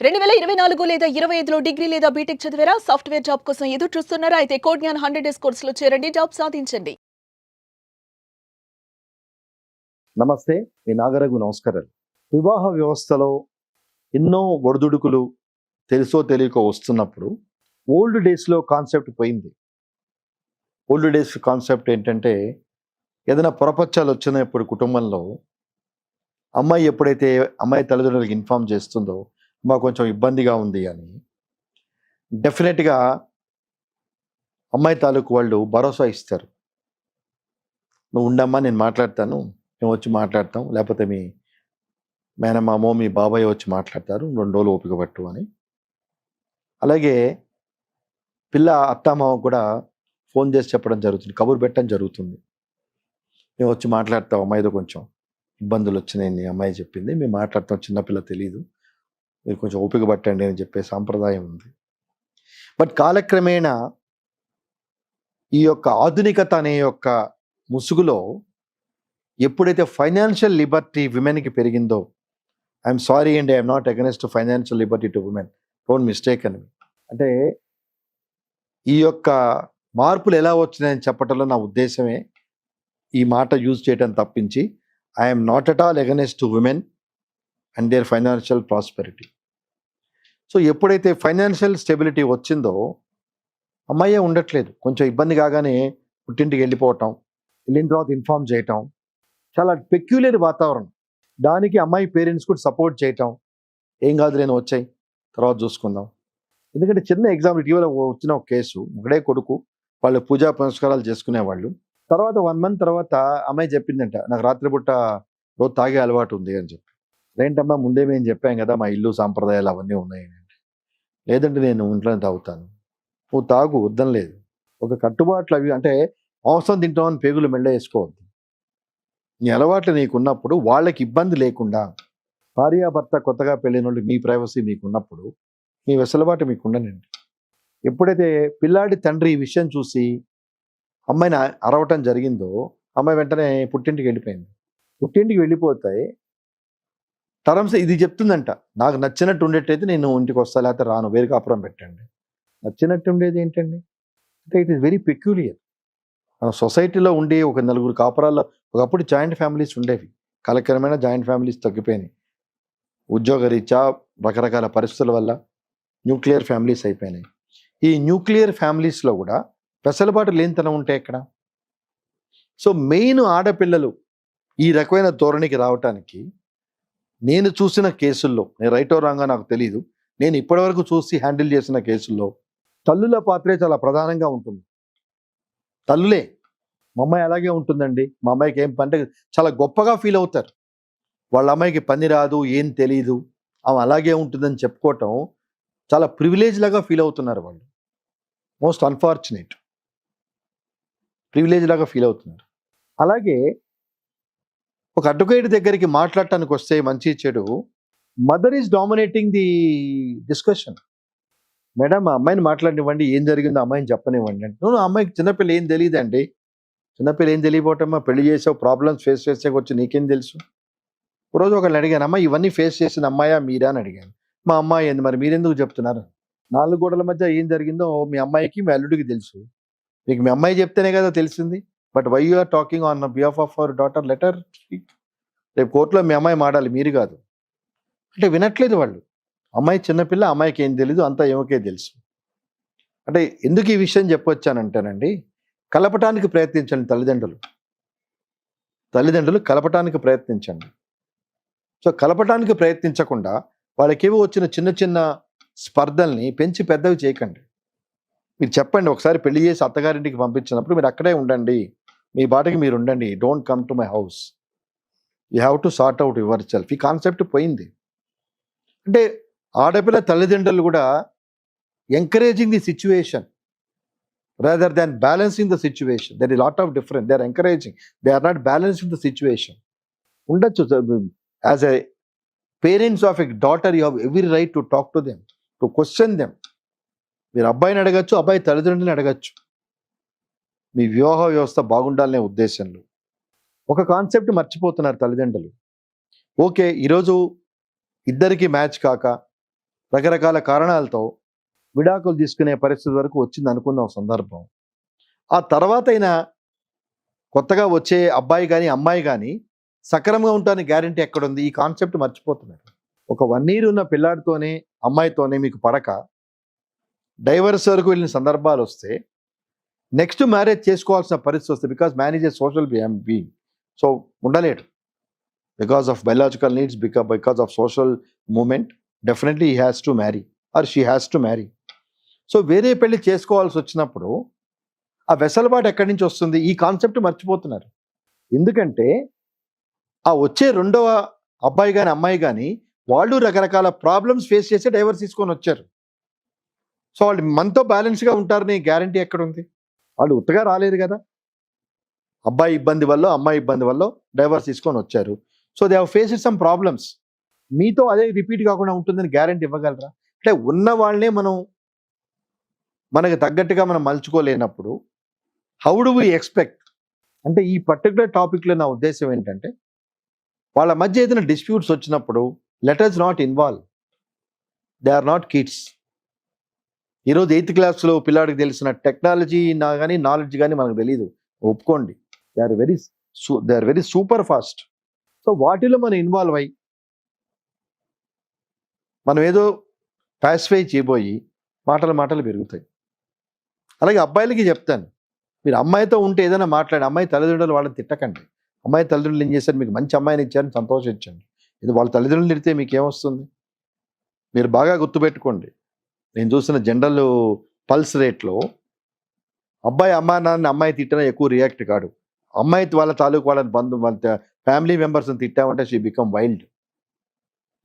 2024 లేదా 25లో డిగ్రీ లేదా బీటెక్ చదివారా? సాఫ్ట్‌వేర్ జాబ్ కోసం ఎదురు చూస్తున్నారా? అయితే కోడ్ జ్ఞాన్ 100 డేస్ కోర్సులో చేరండి. జాబ్ సాధించండి. నమస్తే, మీ నాగరఘు నమస్కారాలు. వివాహ వ్యవస్థలో ఎన్నో ఒడిదుడుకులు తెలుసో తెలియకో వస్తున్నప్పుడు ఓల్డ్ డేస్లో కాన్సెప్ట్ పోయింది. ఓల్డ్ డేస్ కాన్సెప్ట్ ఏంటంటే, ఏదైనా పొరపచ్చాలు వచ్చినప్పుడు కుటుంబంలో అమ్మాయి ఎప్పుడైతే అమ్మాయి తల్లిదండ్రులకు ఇన్ఫార్మ్ చేస్తుందో, మాకు కొంచెం ఇబ్బందిగా ఉంది అని, డెఫినెట్గా అమ్మాయి తాలూకు వాళ్ళు భరోసా ఇస్తారు. నువ్వు ఉండమ్మా, నేను మాట్లాడతాను, మేము వచ్చి మాట్లాడతాం, లేకపోతే మీ మేనమామో మీ బాబాయ్ వచ్చి మాట్లాడతారు, 2 రోజులు ఓపిక పట్టు అని. అలాగే పిల్ల అత్తామామ కూడా ఫోన్ చేసి చెప్పడం జరుగుతుంది, కబురు పెట్టడం జరుగుతుంది. మేము వచ్చి మాట్లాడతాం, అమ్మాయితో కొంచెం ఇబ్బందులు వచ్చినాయని అమ్మాయి చెప్పింది, మేము మాట్లాడతాం, చిన్నపిల్ల తెలియదు, మీరు కొంచెం ఓపిక పట్టండి అని చెప్పే సాంప్రదాయం ఉంది. బట్ కాలక్రమేణా ఈ యొక్క ఆధునికత అనే యొక్క ముసుగులో ఎప్పుడైతే ఫైనాన్షియల్ లిబర్టీ విమెన్కి పెరిగిందో, I'm sorry and I'm not against financial Liberty to women, don't mistake అని. అంటే ఈ యొక్క మార్పులు ఎలా వచ్చినాయని చెప్పటంలో నా ఉద్దేశమే ఈ మాట యూజ్ చేయడం తప్పించి, I'm not at all against to women and their financial prosperity. So ఎప్పుడైతే ఫైనాన్షియల్ స్టెబిలిటీ వచ్చిందో, అమ్మాయే ఉండట్లేదు, కొంచెం ఇబ్బంది కాగానే పుట్టింటికి వెళ్ళిపోవటం, వెళ్ళిన తర్వాత ఇన్ఫార్మ్ చేయటం, చాలా పెక్యులర్ వాతావరణం. దానికి అమ్మాయి పేరెంట్స్ కూడా సపోర్ట్ చేయటం, ఏం కాదు నేను వచ్చాయి తర్వాత చూసుకుందాం. ఎందుకంటే చిన్న ఎగ్జాంపుల్, ఇటీవల వచ్చిన ఒక కేసు, ఒకడే కొడుకు, వాళ్ళు పూజా పునస్కారాలు చేసుకునేవాళ్ళు. తర్వాత 1 month తర్వాత అమ్మాయి చెప్పిందంట, నాకు రాత్రిపూట రోజు తాగే అలవాటు ఉంది అని చెప్పి. ఏంటమ్మా, ముందే మేము చెప్పాం కదా మా ఇల్లు సాంప్రదాయాలు అవన్నీ ఉన్నాయి. లేదంటే నేను ఇంట్లోనే తాగుతాను. నువ్వు తాగు, వద్దని లేదు. ఒక కట్టుబాట్లు అవి, అంటే మాంసం తింటామని పేగులు మెళ్ళ వేసుకోవద్దు. నీ అలవాట్లు నీకున్నప్పుడు వాళ్ళకి ఇబ్బంది లేకుండా, భార్యాభర్త కొత్తగా పెళ్ళిన వాళ్ళు మీ ప్రైవసీ మీకున్నప్పుడు మీ వెసులుబాటు మీకు ఉండనండి. ఎప్పుడైతే పిల్లాడి తండ్రి ఈ విషయం చూసి అమ్మాయిని అరవటం జరిగిందో, అమ్మాయి వెంటనే పుట్టింటికి వెళ్ళిపోయింది. పుట్టింటికి వెళ్ళిపోతే టర్మ్స్ ఇది చెప్తుందంట, నాకు నచ్చినట్టు ఉండేటైతే నేను ఇంటికి వస్తా, లేకపోతే రాను, వేరే కాపురం పెట్టండి. నచ్చినట్టు ఉండేది ఏంటండి అంటే, ఇట్ ఈస్ వెరీ పెక్యులియర్. మన సొసైటీలో ఉండే ఒక 4 కాపురాల్లో, ఒకప్పుడు జాయింట్ ఫ్యామిలీస్ ఉండేవి, కాలక్రమేణా జాయింట్ ఫ్యామిలీస్ తగ్గిపోయినాయి. ఉద్యోగరీత్యా రకరకాల పరిస్థితుల వల్ల న్యూక్లియర్ ఫ్యామిలీస్ అయిపోయినాయి. ఈ న్యూక్లియర్ ఫ్యామిలీస్లో కూడా వెసలుబాటు లేనితనం ఉంటే ఎక్కడ? సో మెయిన్ ఆడపిల్లలు ఈ రకమైన ధోరణికి రావటానికి నేను చూసిన కేసుల్లో, నేను రైటో రాంగా నాకు తెలియదు, నేను ఇప్పటివరకు చూసి హ్యాండిల్ చేసిన కేసుల్లో తల్లుల పాత్రే చాలా ప్రధానంగా ఉంటుంది. తల్లులే, మా అమ్మాయి అలాగే ఉంటుందండి, మా అమ్మాయికి ఏం పని, చాలా గొప్పగా ఫీల్ అవుతారు. వాళ్ళ అమ్మాయికి పని రాదు, ఏం తెలీదు, ఆమె అలాగే ఉంటుందని చెప్పుకోవటం చాలా ప్రివిలేజ్ లాగా ఫీల్ అవుతున్నారు వాళ్ళు. మోస్ట్ అన్ఫార్చునేట్, ప్రివిలేజ్ లాగా ఫీల్ అవుతున్నారు. అలాగే ఒక అడ్వకేట్ దగ్గరికి మాట్లాడటానికి వస్తే మంచి చెడు, mother is dominating the discussion. Madam, ఆ అమ్మాయిని మాట్లాడినివ్వండి, ఏం జరిగిందో అమ్మాయిని చెప్పనివ్వండి అంటే, నువ్వు అమ్మాయికి చిన్నపిల్ల ఏం తెలియదండి. చిన్నపిల్ల ఏం తెలియపోవటమ్మా, పెళ్లి చేసావు, ప్రాబ్లమ్స్ ఫేస్ చేసే వచ్చి నీకేం తెలుసు. రోజు ఒకళ్ళు అడిగాను, అమ్మ ఇవన్నీ ఫేస్ చేసిన అమ్మాయా మీరా అని అడిగాను. మా అమ్మాయి ఏంది, మరి మీరెందుకు చెప్తున్నారు? 4 గోడల మధ్య ఏం జరిగిందో మీ అమ్మాయికి మీ అల్లుడికి తెలుసు, మీకు మీ అమ్మాయి చెప్తేనే కదా తెలిసింది. But why you are talking on behalf of our daughter, let her speak. రేపు కోర్టులో మీ అమ్మాయి మాడాలి, మీరు కాదు. అంటే వినట్లేదు వాళ్ళు. అమ్మాయి చిన్నపిల్ల, అమ్మాయికి ఏం తెలీదు, అంతా ఏమోకే తెలుసు. అంటే ఎందుకు ఈ విషయం చెప్పొచ్చానంటేనండి, కలపటానికి ప్రయత్నించండి తల్లిదండ్రులు కలపటానికి ప్రయత్నించండి. సో కలపటానికి ప్రయత్నించకుండా వాళ్ళకేవో వచ్చిన చిన్న చిన్న స్పర్ధల్ని పెంచి పెద్దవి చేయకండి. మీరు చెప్పండి, ఒకసారి పెళ్లి చేసి అత్తగారింటికి పంపించినప్పుడు మీరు అక్కడే ఉండండి, మీ బాటకి మీరు ఉండండి, don't come to my house, you have to sort out yourself. ఈ కాన్సెప్ట్ పోయింది. అంటే ఆడపిల్ల తల్లిదండ్రులు కూడా encouraging the situation rather than balancing the situation. There is lot of difference. They are encouraging, they are not balancing the situation. ఉండొచ్చు, as a parents of a daughter you have every right to talk to them, to question them. మీరు అబ్బాయిని అడగచ్చు, అబ్బాయి తల్లిదండ్రులని అడగచ్చు, మీ వివాహ వ్యవస్థ బాగుండాలనే ఉద్దేశంలో. ఒక కాన్సెప్ట్ మర్చిపోతున్నారు తల్లిదండ్రులు. ఓకే, ఈరోజు ఇద్దరికి మ్యాచ్ కాక రకరకాల కారణాలతో విడాకులు తీసుకునే పరిస్థితి వరకు వచ్చింది అనుకున్న సందర్భం. ఆ తర్వాత అయినా కొత్తగా వచ్చే అబ్బాయి కానీ అమ్మాయి కానీ సక్రమంగా ఉంటానికి గ్యారంటీ ఎక్కడుంది? ఈ కాన్సెప్ట్ మర్చిపోతున్నారు. ఒక 1 year ఉన్న పిల్లాడితోనే అమ్మాయితోనే మీకు పడక డైవర్స్ వరకు వెళ్ళిన సందర్భాలు వస్తే నెక్స్ట్ మ్యారేజ్ చేసుకోవాల్సిన పరిస్థితి వస్తుంది. Because man is a social being. So ఉండలేడు. Because of biological needs, because of social moment, definitely he has to marry or she has to marry. So వేరే పెళ్లి చేసుకోవాల్సి వచ్చినప్పుడు ఆ వెసలుబాటు ఎక్కడి నుంచి వస్తుంది? ఈ కాన్సెప్ట్ మర్చిపోతున్నారు. ఎందుకంటే ఆ వచ్చే రెండవ అబ్బాయి కానీ అమ్మాయి కానీ వాళ్ళు రకరకాల ప్రాబ్లమ్స్ ఫేస్ చేసి డైవర్స్ తీసుకొని వచ్చారు. సో వాళ్ళు మనతో బ్యాలెన్స్గా ఉంటారని గ్యారంటీ ఎక్కడుంది? వాళ్ళు ఉత్తగా రాలేదు కదా. అబ్బాయి ఇబ్బంది వల్ల అమ్మాయి ఇబ్బంది వల్ల డైవర్స్ తీసుకొని వచ్చారు. So they have faced some problems. మీతో అదే రిపీట్ కాకుండా ఉంటుందని గ్యారంటీ ఇవ్వగలరా? అంటే ఉన్న వాళ్ళనే మనకు తగ్గట్టుగా మనం మలుచుకోలేనప్పుడు హౌ డు వి ఎక్స్పెక్ట్? అంటే ఈ పర్టికులర్ టాపిక్లో నా ఉద్దేశం ఏంటంటే, వాళ్ళ మధ్య ఏదైనా డిస్ప్యూట్స్ వచ్చినప్పుడు let us not involve. They are not kids. ఈరోజు 8th క్లాస్లో పిల్లాడికి తెలిసిన టెక్నాలజీ కానీ నాలెడ్జ్ కానీ మనకు తెలియదు, ఒప్పుకోండి. They are very super fast. So వాటిలో మనం ఇన్వాల్వ్ అయ్యి మనం ఏదో పాసిఫై చేయబోయి మాటలు పెరుగుతాయి. అలాగే అబ్బాయిలకి చెప్తాను, మీరు అమ్మాయితో ఉంటే ఏదైనా మాట్లాడి అమ్మాయి తల్లిదండ్రులు వాళ్ళని తిట్టకండి. అమ్మాయి తల్లిదండ్రులు ఏం చేశారు? మీకు మంచి అమ్మాయిని ఇచ్చారని సంతోషించండి. ఇది వాళ్ళ తల్లిదండ్రులు తిడితే మీకు ఏమొస్తుంది? మీరు బాగా గుర్తుపెట్టుకోండి, నేను చూసిన జనరల్ పల్స్ రేట్లో అబ్బాయి అమ్మా నాన్న అమ్మాయి తిట్టినా ఎక్కువ రియాక్ట్ కాడు. అమ్మాయి వాళ్ళ తాలూకు వాళ్ళ వాళ్ళ ఫ్యామిలీ మెంబర్స్ని తిట్టామంటే షీ బికమ్ వైల్డ్.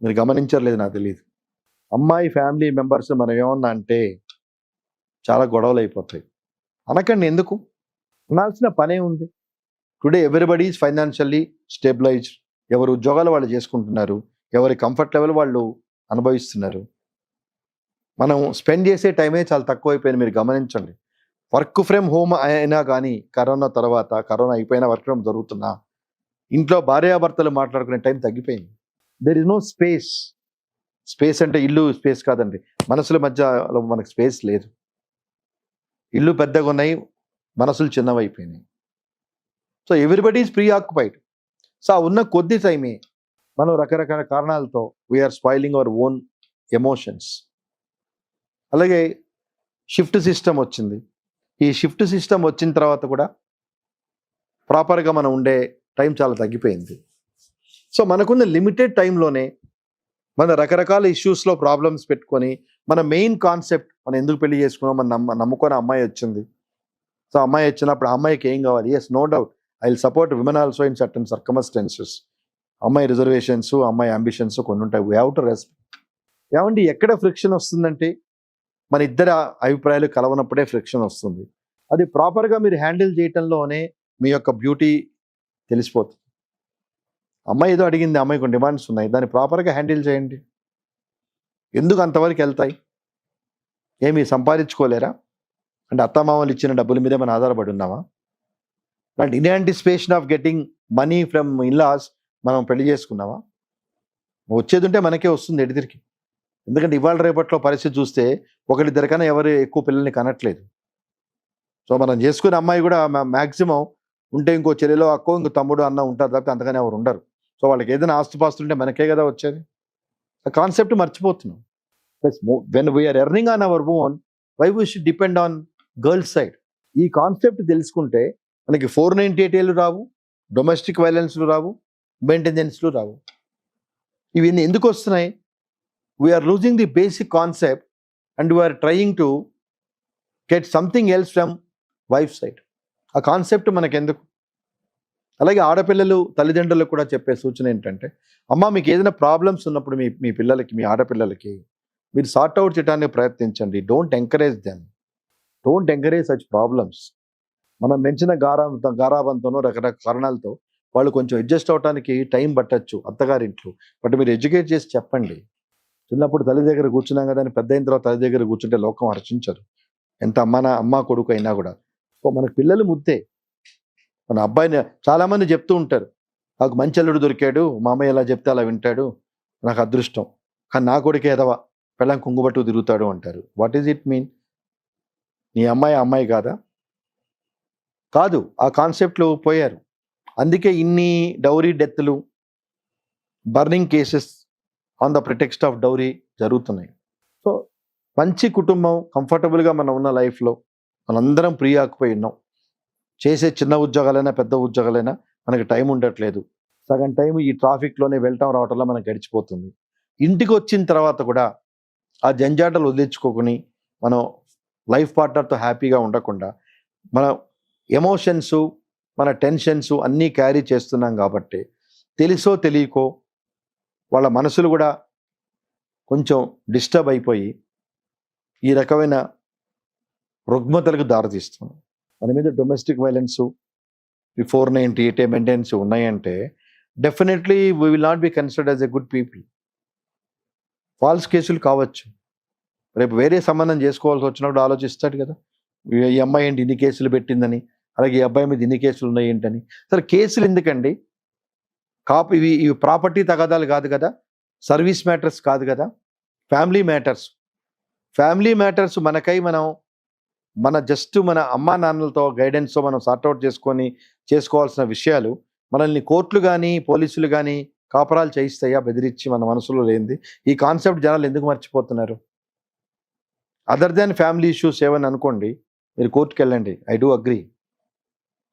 మీరు గమనించలేదు, నాకు తెలియదు. అమ్మాయి ఫ్యామిలీ మెంబర్స్ మనం ఏమన్నా అంటే చాలా గొడవలు అయిపోతాయి. అనకండి, ఎందుకు అనాల్సిన పనే ఉంది. Today everybody is financially stabilised. ఎవరు ఉద్యోగాలు వాళ్ళు చేసుకుంటున్నారు, ఎవరి కంఫర్ట్ లెవెల్ వాళ్ళు అనుభవిస్తున్నారు. మనం స్పెండ్ చేసే టైమే చాలా తక్కువైపోయింది. మీరు గమనించండి, వర్క్ ఫ్రమ్ హోమ్ అయినా కానీ కరోనా తర్వాత, కరోనా అయిపోయినా వర్క్ ఫ్రమ్ జరుగుతున్నా ఇంట్లో భార్యాభర్తలు మాట్లాడుకునే టైం తగ్గిపోయింది. There is no space. Space అంటే ఇల్లు స్పేస్ కాదండి, మనసుల మధ్యలో మనకు స్పేస్ లేదు. ఇల్లు పెద్దగా ఉన్నాయి, మనసులు చిన్నవైపోయినాయి. So everybody is preoccupied. So ఆ ఉన్న కొద్ది టైమే మనం రకరకాల కారణాలతో we are spoiling our own emotions. అలాగే షిఫ్ట్ సిస్టమ్ వచ్చింది. ఈ షిఫ్ట్ సిస్టమ్ వచ్చిన తర్వాత కూడా ప్రాపర్గా మనం ఉండే టైం చాలా తగ్గిపోయింది. సో మనకున్న లిమిటెడ్ టైంలోనే మన రకరకాల ఇష్యూస్లో ప్రాబ్లమ్స్ పెట్టుకొని మన మెయిన్ కాన్సెప్ట్ మనం ఎందుకు పెళ్లి చేసుకున్నాం, మనం నమ్ముకొని అమ్మాయి వచ్చింది. సో అమ్మాయి వచ్చినప్పుడు ఆ అమ్మాయికి ఏం కావాలి? Yes, no doubt, I will support women also in certain circumstances. అమ్మాయి రిజర్వేషన్స్, అమ్మాయి అంబిషన్స్ కొన్ని ఉంటాయి. We have to respect. ఏమండి, ఎక్కడ ఫ్రిక్షన్ వస్తుందంటే మన ఇద్దరి అభిప్రాయాలు కలవనప్పుడే ఫ్రిక్షన్ వస్తుంది. అది ప్రాపర్గా మీరు హ్యాండిల్ చేయటంలోనే మీ యొక్క బ్యూటీ తెలిసిపోతుంది. అమ్మాయి ఏదో అడిగింది, అమ్మాయికి డిమాండ్స్ ఉన్నాయి, దాన్ని ప్రాపర్గా హ్యాండిల్ చేయండి. ఎందుకు అంతవరకు వెళ్తాయి? ఏమి సంపాదించుకోలేరా? అంటే అత్తమామలు ఇచ్చిన డబ్బుల మీదే మనం ఆధారపడి ఉన్నామా? అంటే in anticipation of getting money from in laws మనం పెళ్లి చేసుకున్నామా? వచ్చేది ఉంటే మనకే వస్తుంది ఎడిదిరికి. ఎందుకంటే ఇవాళ రేపట్లో పరిస్థితి చూస్తే ఒకరిద్దరికన్నా ఎవరు ఎక్కువ పిల్లల్ని కనట్లేదు. సో మనం చేసుకునే అమ్మాయి కూడా మ్యాక్సిమం ఉంటే ఇంకో చెల్లెలో అక్కో ఇంకో తమ్ముడు అన్న ఉంటారు తప్పితే అంతగానే ఎవరు ఉండరు. సో వాళ్ళకి ఏదైనా ఆస్తుపాస్తులు ఉంటే మనకే కదా వచ్చేది. ఆ కాన్సెప్ట్ మర్చిపోతున్నాం. Plus when we are earning on our own, why we should depend on girls side. ఈ కాన్సెప్ట్ తెలుసుకుంటే మనకి 498 రావు, డొమెస్టిక్ వైలెన్స్లు రావు, మెయింటెనెన్స్లు రావు. ఇవన్నీ ఎందుకు వస్తున్నాయి? We're losing the basic concept and we're trying to get something else from wife side. ఆ concept మనకెందుకు? అలాగే ఆడపిల్లలు తల్లిదండ్రులకు కూడా చెప్పే సూచన ఏంటంటే, అమ్మ మీకు ఏదైనా ప్రాబ్లమ్స్ ఉన్నప్పుడు మీ పిల్లలకి, మీ ఆడపిల్లలకి మీరు సార్ట్ అవుట్ చేయడానికి ప్రయత్నించండి. Don't encourage them, don't encourage such problems. మనం పెంచిన గారాబంతోనో రకరకాల కారణాలతో వాళ్ళు కొంచెం అడ్జస్ట్ అవడానికి టైం పట్టచ్చు అత్తగారింట్లో. బట్ మీరు ఎడ్యుకేట్ చేసి చెప్పండి. చిన్నప్పుడు తల్లి దగ్గర కూర్చున్నాం కదా అని పెద్ద అయిన తర్వాత తల్లి దగ్గర కూర్చుంటే లోకం హర్షించరు, ఎంత అమ్మ కొడుకు అయినా కూడా. సో మనకు పిల్లలు ముద్దే. మన అబ్బాయిని చాలామంది చెప్తూ ఉంటారు, నాకు మంచి అల్లుడు దొరికాడు, మా అమ్మాయి ఎలా చెప్తే అలా వింటాడు, నాకు అదృష్టం. కానీ నా కొడుకే ఎదవా, పెళ్ళాం కుంగుబట్టు తిరుగుతాడు అంటారు. What is it mean? నీ అమ్మాయి కాదా? కాదు, ఆ కాన్సెప్ట్లో పోయారు. అందుకే ఇన్ని డౌరీ డెత్లు, burning cases on the pretext of dowry జరుగుతున్నాయి. సో మంచి కుటుంబం, కంఫర్టబుల్గా మనం ఉన్న లైఫ్లో మనందరం ఫ్రీ ఆకుపోయి ఉన్నాం. చేసే చిన్న ఉద్యోగాలైనా పెద్ద ఉద్యోగాలైనా మనకి టైం ఉండట్లేదు. సగం టైం ఈ ట్రాఫిక్లోనే వెళ్ళటం రావటంలో మనకు గడిచిపోతుంది. ఇంటికి వచ్చిన తర్వాత కూడా ఆ జంజాటలు వదిలించుకోకుని మనం లైఫ్ పార్ట్నర్తో హ్యాపీగా ఉండకుండా మన ఎమోషన్స్, మన టెన్షన్స్ అన్నీ క్యారీ చేస్తున్నాం కాబట్టి తెలుసో తెలియకో వాళ్ళ మనసులు కూడా కొంచెం డిస్టర్బ్ అయిపోయి ఈ రకమైన రుగ్మతలకు దారితీస్తుంది. మన మీద డొమెస్టిక్ వైలెన్స్, ఈ 498 మెయింటెనెన్స్ ఉన్నాయంటే definitely we will not be considered as a good people. False కేసులు కావచ్చు, రేపు వేరే సంబంధం చేసుకోవాల్సి వచ్చినప్పుడు ఆలోచిస్తాడు కదా, ఈ అమ్మాయి ఏంటి ఇన్ని కేసులు పెట్టిందని, అలాగే ఈ అబ్బాయి మీద ఇన్ని కేసులు ఉన్నాయి ఏంటని. సరే కేసులు ఎందుకండి? ఇవి ప్రాపర్టీ తగాదాలు కాదు కదా, సర్వీస్ మ్యాటర్స్ కాదు కదా, ఫ్యామిలీ మ్యాటర్స్ మనకై మన జస్ట్ మన అమ్మా నాన్నలతో గైడెన్స్తో మనం సార్ట్అవుట్ చేసుకోవాల్సిన విషయాలు మనల్ని కోర్టులు కానీ పోలీసులు కానీ కాపరాలు చేయిస్తాయా బెదిరించి? మన మనసులో లేనిది ఈ కాన్సెప్ట్ జనాలు ఎందుకు మర్చిపోతున్నారు? అదర్ దాన్ ఫ్యామిలీ ఇష్యూస్ ఏమని అనుకోండి, మీరు కోర్టుకి వెళ్ళండి, ఐ డూ అగ్రీ.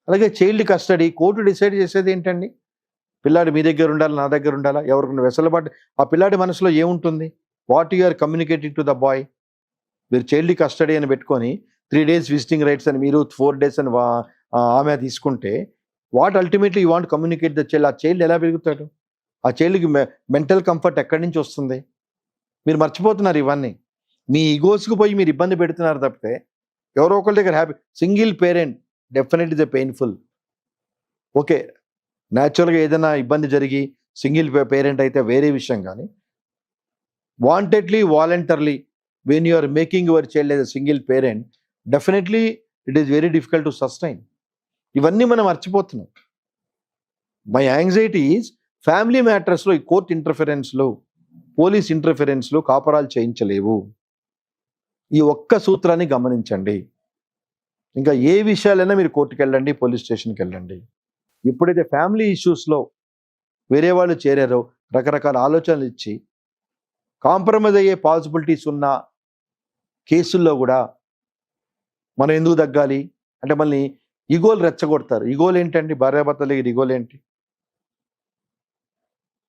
అలాగే చైల్డ్ కస్టడీ కోర్టు డిసైడ్ చేసేది ఏంటండి? పిల్లాడు మీ దగ్గర ఉండాలా, నా దగ్గర ఉండాలా, ఎవరికి వెసులుబాటు? ఆ పిల్లాడి మనసులో ఏముంటుంది? What you are communicating to the boy? మీరు చైల్డ్ కస్టడీ అని పెట్టుకొని 3 days విజిటింగ్ రైట్స్ అని మీరు 4 days అని ఆమె తీసుకుంటే what ultimately you want communicate the child? ఆ చైల్డ్ ఎలా పెరుగుతాడు? ఆ చైల్డ్కి మెంటల్ కంఫర్ట్ ఎక్కడి నుంచి వస్తుంది? మీరు మర్చిపోతున్నారు ఇవన్నీ. మీ ఈగోస్కి పోయి మీరు ఇబ్బంది పెడుతున్నారు తప్పితే ఎవరో ఒకరి దగ్గర happy. Single parent definitely the painful. Okay, న్యాచురల్గా ఏదైనా ఇబ్బంది జరిగి సింగిల్ పేరెంట్ అయితే వేరే విషయం, కానీ wantedly voluntarily when you are making your child as a single parent, definitely it is very difficult to sustain. ఇవన్నీ మనం మర్చిపోతున్నాం. మై యాంగ్జైటీ ఈజ్ ఫ్యామిలీ మ్యాటర్స్లో ఈ కోర్ట్ ఇంటర్ఫరెన్స్లో, పోలీస్ ఇంటర్ఫరెన్స్లో కాపరాలు చేయించలేవు. ఈ ఒక్క సూత్రాన్ని గమనించండి. ఇంకా ఏ విషయాలైనా మీరు కోర్టుకి వెళ్ళండి, పోలీస్ స్టేషన్కి వెళ్ళండి. ఎప్పుడైతే ఫ్యామిలీ ఇష్యూస్లో వేరే వాళ్ళు చేరారో రకరకాల ఆలోచనలు ఇచ్చి కాంప్రమైజ్ అయ్యే పాసిబిలిటీస్ ఉన్న కేసుల్లో కూడా మనం ఎందుకు తగ్గాలి అంటే మళ్ళీ ఈగోలు రెచ్చగొడతారు. ఈగోలు ఏంటండి? భార్యాభర్తల దగ్గర ఈగోలు ఏంటి?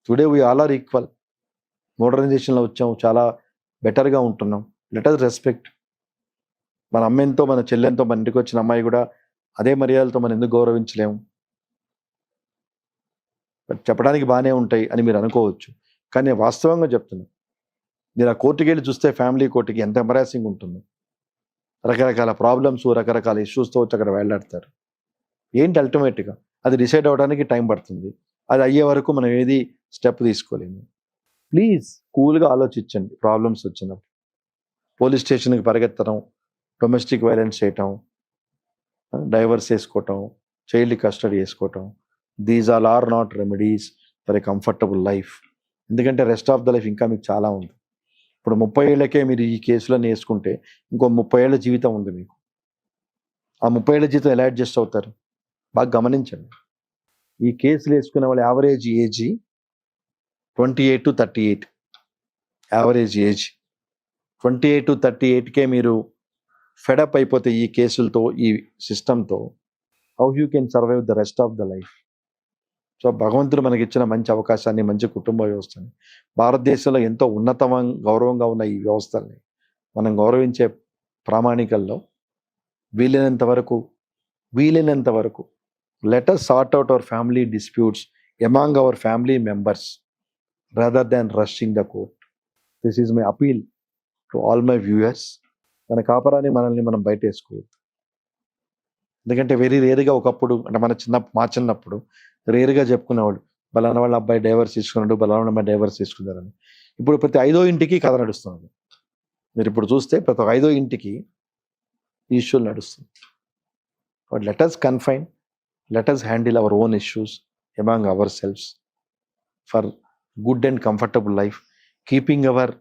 Today we all are equal. మోడర్నైజేషన్లో వచ్చాము, చాలా బెటర్గా ఉంటున్నాం. Let us respect. మన అమ్మెంతో మన చెల్లెంతో మన ఇంటికి వచ్చిన అమ్మాయి కూడా అదే మర్యాదలతో మనం ఎందుకు గౌరవించలేము? చెప్పడానికి బాగానే ఉంటాయి అని మీరు అనుకోవచ్చు, కానీ వాస్తవంగా చెప్తున్నాను. మీరు ఆ కోర్టుకి వెళ్ళి చూస్తే ఫ్యామిలీ కోర్టుకి ఎంత ఎంబరాసింగ్ ఉంటుందో. రకరకాల ప్రాబ్లమ్స్, రకరకాల ఇష్యూస్తో వచ్చి అక్కడ వెళ్ళాడతారు. ఏంటి అల్టిమేట్గా అది డిసైడ్ అవ్వడానికి టైం పడుతుంది. అది అయ్యే వరకు మనం ఏది స్టెప్ తీసుకోలేము. ప్లీజ్ కూల్గా ఆలోచించండి. ప్రాబ్లమ్స్ వచ్చినప్పుడు పోలీస్ స్టేషన్కి పరిగెత్తడం, డొమెస్టిక్ వైలెన్స్ చేయటం, డైవర్స్ వేసుకోవటం, చైల్డ్ కస్టడీ వేసుకోవటం, these are not remedies for a comfortable life. ఎందుకంటే రెస్ట్ ఆఫ్ ద లైఫ్ ఇంకా మీకు చాలా ఉంది. ఇప్పుడు 30 ఏళ్ళకే మీరు ఈ కేసులన్నీ వేసుకుంటే ఇంకో 30 ఏళ్ళ జీవితం ఉంది మీకు. ఆ 30 ఏళ్ళ జీవితం ఎలా అడ్జస్ట్ అవుతారు? బాగా గమనించండి. ఈ కేసులు వేసుకునే వాళ్ళ average age 28 to 38. Average age 28 to 38కే మీరు ఫెడప్ అయిపోతే ఈ కేసులతో, ఈ సిస్టంతో, how you can survive the rest of the life? So భగవంతుడు మనకి ఇచ్చిన మంచి అవకాశాన్ని, మంచి కుటుంబ వ్యవస్థని, భారతదేశంలో ఎంతో గౌరవంగా ఉన్న ఈ వ్యవస్థల్ని మనం గౌరవించే ప్రామాణికల్లో వీలైనంత వరకు let us sort out our family disputes among our family members rather than rushing the court. This is my appeal to all my viewers. మన కాపరాన్ని మనల్ని మనం బయట వేసుకోవద్దు. ఎందుకంటే వెరీ రేరుగా ఒకప్పుడు అంటే మా చిన్నప్పుడు రేరుగా చెప్పుకునేవాళ్ళు, బలానా వాళ్ళ అబ్బాయి డైవర్స్ తీసుకున్నాడు, బలానా అమ్మాయి డైవర్స్ తీసుకున్నారని. ఇప్పుడు ప్రతి 5వ ఇంటికి కథ నడుస్తుంది. మీరు ఇప్పుడు చూస్తే ప్రతి 5వ ఇంటికి ఇష్యూలు నడుస్తుంది. But let us confine, let us handle our own issues among our selves for good and comfortable life, keeping our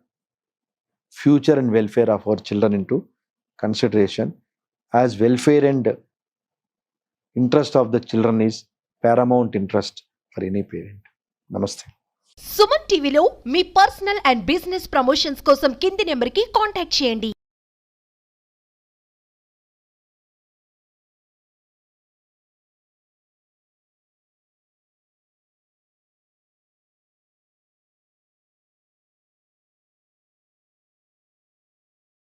future and welfare of our children into consideration, as welfare and interest of the children is paramount interest for any parent. Namaste. Suman టీవీలో మీ personal and business promotions కోసం కింది నెంబర్కి contact చేయండి.